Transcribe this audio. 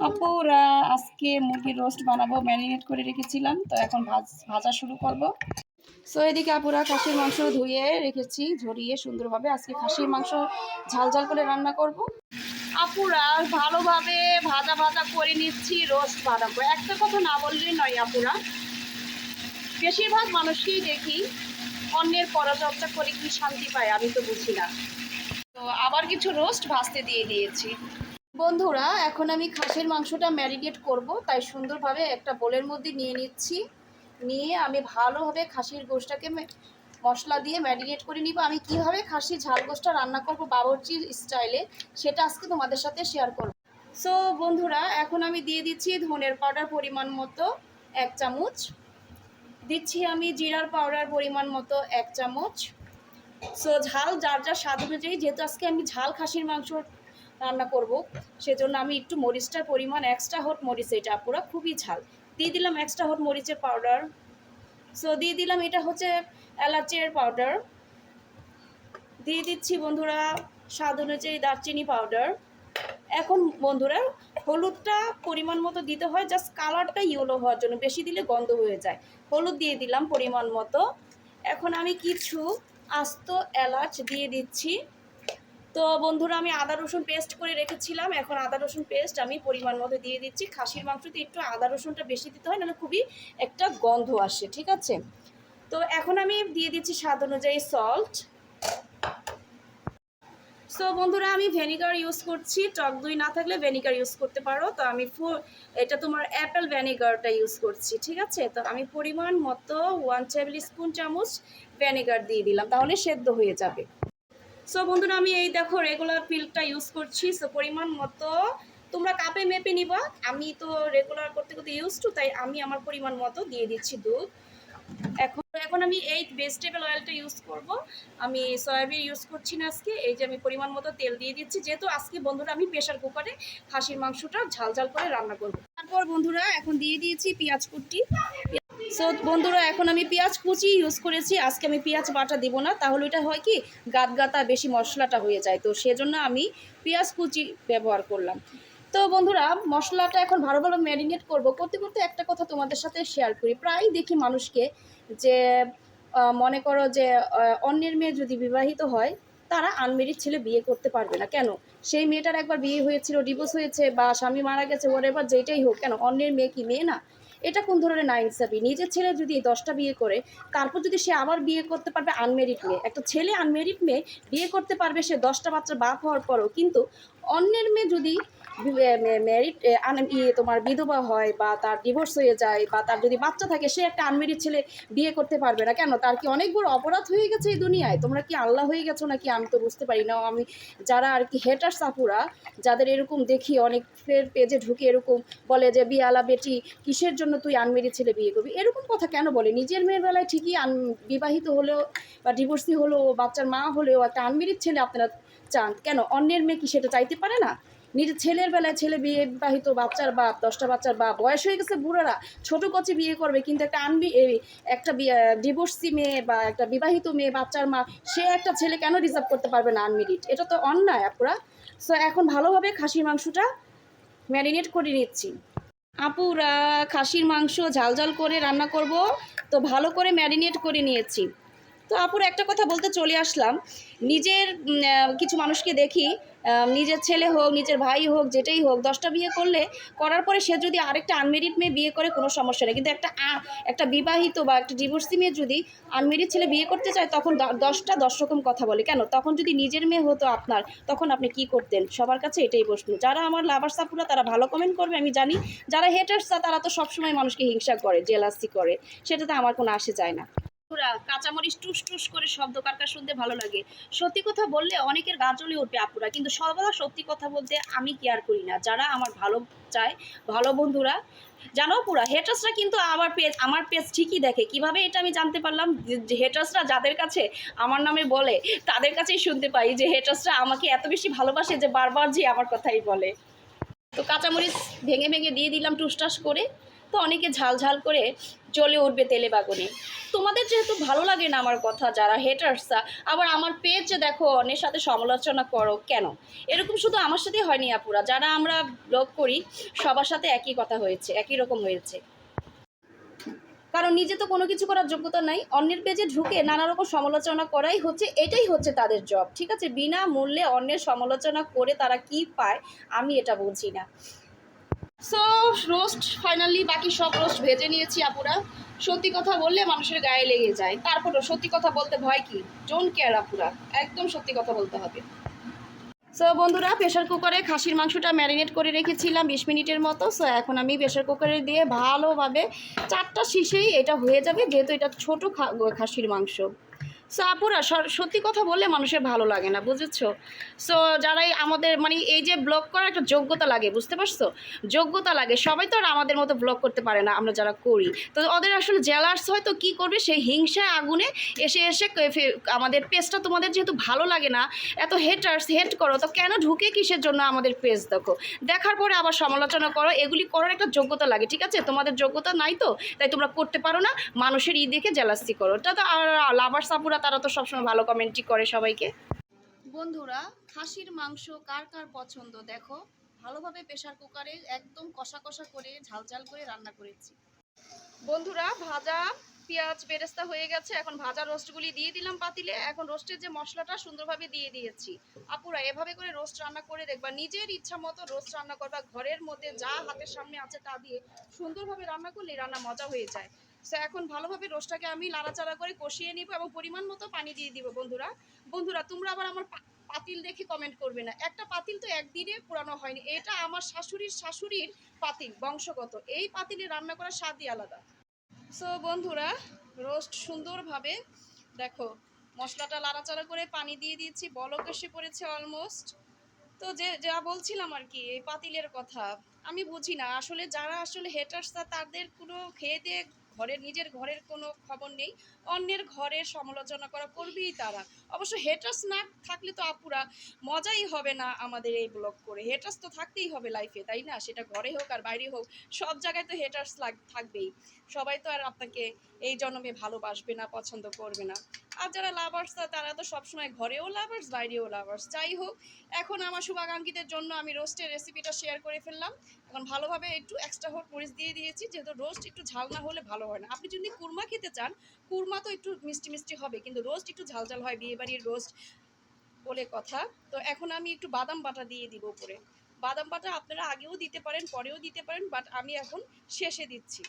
আপুরা আজকে মুরগির রোস্ট বানাবো, ম্যারিনেট করে রেখেছিলাম, তো এখন ভাজা শুরু করব। সো এদিকে আপুরা খাসির মাংস ধুয়ে রেখেছি, ঝরিয়ে সুন্দরভাবে আজকে খাসির মাংস ঝাল ঝাল করে রান্না করব। আপুরা ভালোভাবে ভাজা ভাজা করে নিচ্ছি, রোস্ট বানাবো। একটা কথা না বললেই নয় আপুরা, বেশিরভাগ মানুষকেই দেখি অন্যের পরচর্চা করে কি শান্তি পায় আমি তো বুঝি না। তো আবার কিছু রোস্ট ভাজতে দিয়ে দিয়েছি। বন্ধুরা এখন আমি খাসির মাংসটা ম্যারিনেট করব, তাই সুন্দরভাবে একটা বোলের মধ্যে নিয়ে নিচ্ছি। নিয়ে আমি ভালোভাবে খাসির গোশটাকে মশলা দিয়ে ম্যারিনেট করে নিব। আমি কিভাবে খাসির ঝাল গোশটা রান্না করব বাবুর্চির স্টাইলে, সেটা আজকে তোমাদের সাথে শেয়ার করব। সো বন্ধুরা এখন আমি দিয়ে দিচ্ছি ধনের পাউডার পরিমাণ মতো 1 চামচ, দিচ্ছি আমি জিরার পাউডার পরিমাণ মতো 1 চামচ। সো ঝাল যার যার স্বাদ অনুযায়ী, যেহেতু আজকে আমি ঝাল খাসির মাংস রান্না করব সেজন্য আমি একটু মরিচটার পরিমাণ এক্সট্রা হট মরিচ, এটা পুরো খুবই ঝাল, দিয়ে দিলাম এক্সট্রা হট মরিচের পাউডার। সো দিয়ে দিলাম এটা হচ্ছে এলাচের পাউডার, দিয়ে দিচ্ছি বন্ধুরা স্বাদ অনুযায়ী দারচিনি পাউডার। এখন বন্ধুরা হলুদটা পরিমাণ মতো দিতে হয়, জাস্ট কালারটা ইয়েলো হওয়ার জন্য, বেশি দিলে গন্ধ হয়ে যায়। হলুদ দিয়ে দিলাম পরিমাণ মতো। এখন আমি কিছু আস্ত এলাচ দিয়ে দিচ্ছি। তো বন্ধুরা আমি আদা রসুন পেস্ট করে রেখেছিলাম, এখন আদা রসুন পেস্ট আমি পরিমাণ মতো দিয়ে দিচ্ছি। খাসির মাংসতে একটু আদা রসুনটা বেশি দিতে হয়, নাহলে খুবই একটা গন্ধ আসে, ঠিক আছে। তো এখন আমি দিয়ে দিচ্ছি স্বাদ অনুযায়ী সল্ট। সো বন্ধুরা আমি ভিনেগার ইউজ করছি, টক দই না থাকলে ভিনেগার ইউজ করতে পারো। তো আমি এটা তোমার অ্যাপেল ভিনেগারটা ইউজ করছি, ঠিক আছে। তো আমি পরিমাণ মতো 1 টেবিল স্পুন চামচ ভিনেগার দিয়ে দিলাম, তাহলে সেদ্ধ হয়ে যাবে। সো বন্ধুরা আমি এই দেখো রেগুলার পিলটা ইউজ করছি। সো পরিমাণ মতো তোমরা কাপে মেপে নিবা, আমি তো রেগুলার করতে করতে ইউজ টু, তাই আমি আমার পরিমাণ মতো দিয়ে দিচ্ছি দুধ। এখন আমি এই ভেজিটেবল অয়েলটা ইউজ করব, আমি সয়াবিন ইউজ করছি না আজকে। এই যে আমি পরিমাণ মতো তেল দিয়ে দিচ্ছি, যেহেতু আজকে বন্ধুরা আমি প্রেশার কুকারে খাসির মাংসটা ঝাল ঝাল করে রান্না করব। তারপর বন্ধুরা এখন দিয়ে দিয়েছি পেঁয়াজ কুচি। সো বন্ধুরা এখন আমি পেঁয়াজ কুচি ইউজ করেছি, আজকে আমি পেঁয়াজ বাটা দিব না, তাহলে এটা হয় কি গাদগাতা বেশি মশলাটা হয়ে যায়, তো সেজন্য আমি পেঁয়াজ কুচি ব্যবহার করলাম। তো বন্ধুরা মশলাটা এখন ভালো ভালো ম্যারিনেট করতে করতে একটা কথা তোমাদের সাথে শেয়ার করি। প্রায় দেখি মানুষকে যে মনে করো যে অন্যের মেয়ে যদি বিবাহিত হয়, তারা আনমেরিড ছেলে বিয়ে করতে পারবে না কেন? সেই মেয়েটার একবার বিয়ে হয়েছিল, ডিভোর্স হয়েছে বা স্বামী মারা গেছে, ওর যেটাই হোক কেন, অন্যের মেয়ে কি মেয়ে না? এটা কোন ধরনের নাইনসাফি? নিজের ছেলে যদি 10টা বিয়ে করে, তারপর যদি সে আবার বিয়ে করতে পারবে আনমেরিড মেয়ে, একটা ছেলে আনমেরিড মেয়ে বিয়ে করতে পারবে সে 10টা বাচ্চার বাপ হওয়ার পরও, কিন্তু অন্যের মেয়ে যদি ম্যারিড তোমার বিধবা হয় বা তার ডিভোর্স হয়ে যায় বা তার যদি বাচ্চা থাকে, সে একটা আনমেরিড ছেলে বিয়ে করতে পারবে না কেন? তার কি অনেক বড় অপরাধ হয়ে গেছে এই দুনিয়ায়? তোমরা কি আল্লাহ হয়ে গেছো নাকি? আমি তো বুঝতে পারি না। আমি যারা আর কি হেটার্স আপুরা, যাদের এরকম দেখি অনেক পেজে ঢুকে এরকম বলে যে বিয়ালা বেটি কিসের জন্য তুই আনমেরিড ছেলে বিয়ে করবি, এরকম কথা কেন বলে? নিজের মেয়ের বেলায় ঠিকই বিবাহিত হলেও বা ডিভোর্সি হলেও বাচ্চার মা হলেও একটা আনমেরিড ছেলে আপনারা চান কেন? অন্যের মেয়ে কি সেটা চাইতে পারে না? নিজের ছেলের বেলায় ছেলে বিবাহিত বাচ্চার বাপ, 10টা বাচ্চার বাপ, বয়স হয়ে গেছে বুড়োরা ছোটো কচি বিয়ে করবে, কিন্তু একটা ডিভোর্সি মেয়ে বা একটা বিবাহিত মেয়ে বাচ্চার মা, সে একটা ছেলে কেন রিজার্ভ করতে পারবে না আনমেরিড? এটা তো অন্যায় আপুরা। সো এখন ভালোভাবে খাসির মাংসটা ম্যারিনেট করে নিচ্ছি। আপুরা খাসির মাংস ঝাল ঝাল করে রান্না করব, তো ভালো করে ম্যারিনেট করে নিয়েছি। তো আপুর একটা কথা বলতে চলে আসলাম, নিজের কিছু মানুষকে দেখি নিজের ছেলে হোক নিজের ভাই হোক যেটাই হোক 10টা বিয়ে করার পরে সে যদি আরেকটা আনমেরিড মেয়ে বিয়ে করে কোনো সমস্যা নেই, কিন্তু একটা বিবাহিত বা একটা ডিভোর্সি মেয়ে যদি আনমেরিড ছেলে বিয়ে করতে চায়, তখন 10 রকম কথা বলে কেন? তখন যদি নিজের মেয়ে হতো আপনার, তখন আপনি কি করতেন? সবার কাছে এটাই প্রশ্ন। যারা আমার লাভার সাপুরা তারা ভালো কমেন্ট করবে আমি জানি, যারা হেটার্সরা তারা তো সবসময় মানুষকে হিংসা করে, জেলাসি করে, সেটাতে আমার কোনো আসে যায় না। কাঁচামরিচ টুস টুস করে শব্দ কারকার শুনতে ভালো লাগে। সত্যি কথা বললে অনেকের গা জ্বলে উঠবে আপুরা, কিন্তু সর্বদা সত্যি কথা বলতে আমি কেয়ার করি না। যারা আমার ভালো চায়, ভালো বন্ধুরা, জানো পুরা হেটার্সরা কিন্তু আমার পেজ ঠিকই দেখে। কিভাবে এটা আমি জানতে পারলাম? যে হেটার্সরা যাদের কাছে আমার নামে বলে, তাদের কাছেই শুনতে পাই যে হেটার্সরা আমাকে এত বেশি ভালোবাসে যে বারবার যে আমার কথাই বলে। তো কাঁচামরিচ ভেঙে ভেঙে দিয়ে দিলাম টুসটাস করে। তো অনেকে ঝাল ঝাল করে জ্বলে উঠবে তেলে বাগুনে। তোমাদের যেহেতু ভালো লাগে না আমার কথা, যারা হেটার্সরা আবার আমার পেজে দেখো অন্যের সাথে সমালোচনা করো কেন? এরকম শুধু আমার সাথেই হয়নি আপুরা, যারা আমরা ব্লগ করি সবার সাথে একই কথা হয়েছে, একই রকম হয়েছে। কারণ নিজে তো কোনো কিছু করার যোগ্যতা নাই, অন্যের পেজে ঢুকে নানা রকম সমালোচনা করাই হচ্ছে, এটাই হচ্ছে তাদের জব, ঠিক আছে? বিনা মূল্যে অন্যের সমালোচনা করে তারা কি পায় আমি এটা বলছি না। সো রোস্ট ফাইনালি বাকি সব রোস্ট ভেজে নিয়েছি আপুরা। সত্যি কথা বললে মানুষের গায়ে লেগে যায়, তারপরও সত্যি কথা বলতে ভয় কি? ডোন্ট কেয়ার আপুরা, একদম সত্যি কথা বলতে হবে। সো বন্ধুরা, প্রেশার কুকারে খাসির মাংসটা ম্যারিনেট করে রেখেছিলাম 20 মিনিটের মতো। সো এখন আমি প্রেশার কুকারে দিয়ে ভালোভাবে 4টা শিশেই এটা হয়ে যাবে, যেহেতু এটা ছোটো খাসির মাংস। সো আপুরা সত্যি কথা বললে মানুষের ভালো লাগে না, বুঝেছো? সো যারাই আমাদের মানে এই যে ব্লগ করার একটা যোগ্যতা লাগে, বুঝতে পারছো? যোগ্যতা লাগে, সবাই তো আর আমাদের মতো ব্লগ করতে পারে না আমরা যারা করি। তো ওদের আসলে জেলার্স হয়, তো কী করবে, সেই হিংসায় আগুনে এসে এসে আমাদের পেজটা তোমাদের যেহেতু ভালো লাগে না, এত হেট করো, তো কেন ঢুকে কিসের জন্য আমাদের পেজ দেখো, দেখার পরে আবার সমালোচনা করো। এগুলি করার একটা যোগ্যতা লাগে, ঠিক আছে? তোমাদের যোগ্যতা নাই তো তাই তোমরা করতে পারো না, মানুষের দেখে জেলাসি করো। এটা তো আর লাভার সাপুরা তারা তো সবসময় ভালো কমেন্টই করে সবাইকে। বন্ধুরা, খাসির মাংস কার কার পছন্দ দেখো, ভালোভাবে প্রেশার কুকারে একদম কষা কষা করে ঝাল ঝাল করে রান্না করেছি। বন্ধুরা, ভাজা পেঁয়াজ বেরেস্তা হয়ে গেছে, এখন ভাজা রোস্টগুলি দিয়ে দিলাম পাতিলে। এখন রোস্টের যে মশলাটা সুন্দরভাবে দিয়ে দিয়েছি। আপুরা এভাবে করে রোস্ট রান্না করে দেখবা, নিজের ইচ্ছা মতো রোস্ট রান্না করবা, ঘরের মধ্যে যা হাতের সামনে আছে তা দিয়ে সুন্দরভাবে রান্না করলে রান্না মজা হয়ে যায়। সো এখন ভালোভাবে রোস্টটাকে আমি লাড়াচাড়া করে কষিয়ে নিব এবং পরিমাণ মতো পানি দিয়ে দিব। বন্ধুরা তোমরা আবার আমার পাতিল দেখে কমেন্ট করবে না, একটা পাতিল তো একদিনে পুরানো হয়নি, এটা আমার শাশুড়ির পাতিল, বংশগত। এই পাতিলে রান্না করার স্বাদই আলাদা। সো বন্ধুরা, রোস্ট সুন্দরভাবে দেখো মশলাটা লাড়াচাড়া করে পানি দিয়ে দিয়েছি, বলক এসে পড়েছে অলমোস্ট। তো যা বলছিলাম আর কি, এই পাতিলের কথা আমি বুঝি না আসলে, যারা আসলে হেটার্স তাদের কোনো খেয়ে দিয়ে নিজের ঘরের কোনো খবর নেই, অন্যের ঘরের সমালোচনা করবেই তারা। অবশ্য হেটার্স না থাকলে তো আপুরা মজাই হবে না আমাদের এই ব্লগ করে। হেটার্স তো থাকতেই হবে লাইফে, তাই না? সেটা ঘরে হোক আর বাইরে হোক, সব জায়গায় তো হেটার্স থাকবেই। সবাই তো আর আপনাকে এই জন্মে ভালোবাসবে না, পছন্দ করবে না। আর যারা লাভার্স তারা তো সবসময় ঘরেও লাভার্স বাইরেও লাভার্স। যাই হোক, এখন আমার শুভাকাঙ্ক্ষীদের জন্য আমি রোস্টের রেসিপিটা শেয়ার করে ফেললাম। এখন ভালোভাবে একটু এক্সট্রা হট মরিচ দিয়ে দিয়েছি, যেহেতু রোস্ট একটু ঝাল না হলে ভালো হয় না। আপনি যদি কুরমা খেতে চান, কুরমা তো একটু মিষ্টি মিষ্টি হবে, কিন্তু রোস্ট একটু ঝাল ঝাল হয়, বিয়েবাড়ির রোস্ট বলে কথা। তো এখন আমি একটু বাদাম বাটা দিয়ে দিব উপরে। বাদাম বাটা আপনারা আগেও দিতে পারেন, পরেও দিতে পারেন, বাট আমি এখন শেষে দিচ্ছি।